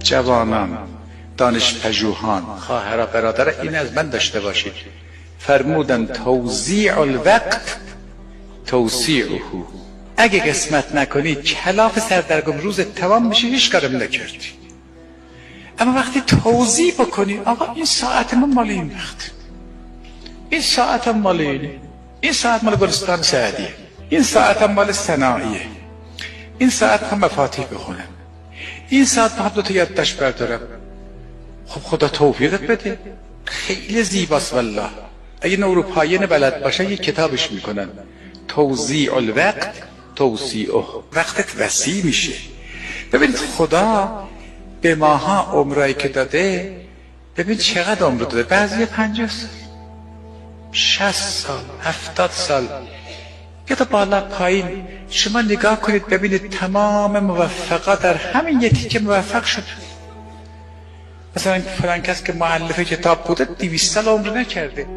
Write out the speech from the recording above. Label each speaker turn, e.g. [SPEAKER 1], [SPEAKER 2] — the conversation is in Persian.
[SPEAKER 1] جوانان، دانشپژوهان، خواهرها برادر، این از من داشته باشید. فرمودن توزیع الوقت توسیعه. اگه قسمت نکنی کلاف سردرگم روز تمام میشه، هیچ کارم نکردی. اما وقتی توزیع بکنی، آقا این ساعت من مال این وقت، این ساعت هم مال اینه، این ساعت مال گلستان سعدیه، این ساعت هم مال صناعیه، این ساعت هم مفاتیح بخونم، این ساعت هم دوتا یادداشت بردارم. خب خدا توفیقت بده. خیلی زیباست والله. اگه این اروپاییان بلد باشه یک کتابش میکنن توزیع الوقت توسیعه. وقتت وسیع میشه. ببینید خدا به ماها عمرایی که داده، ببین چقدر عمر داده. بعضی 50 سال، 60 سال، 70 سال، یا تا بالا پایین. شما نگاه کنید ببینید تمام موفقات در همین یکی که موفق شد. مثلا فلان کس که مؤلف کتاب بوده 200 سال عمر نکرده.